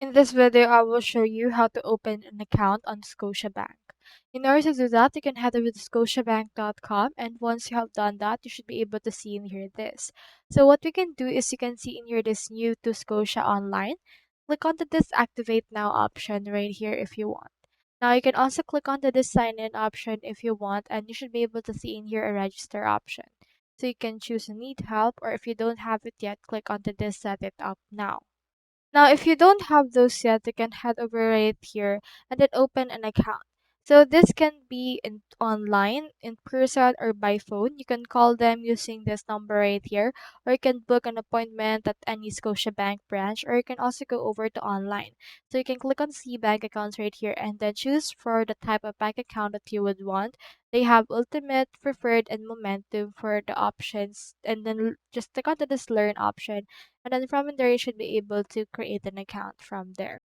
In this video, I will show you how to open an account on Scotiabank. In order to do that, you can head over to scotiabank.com, and once you have done that, you should be able to see in here this. So what we can do is you can see in here this new to Scotia online. Click on the disactivate now option right here if you want. Now you can also click on the this sign in option if you want, and you should be able to see in here a register option. So you can choose need help, or if you don't have it yet, click on the this set it up now. Now, if you don't have those yet, you can head over right here and then open an account. So this can be online, in person, or by phone. You can call them using this number right here, or you can book an appointment at any Scotiabank branch, or you can also go over to online. So you can click on see bank accounts right here and then choose for the type of bank account that you would want. They have ultimate, preferred, and momentum for the options, and then just click on the this learn option, and then from there you should be able to create an account from there.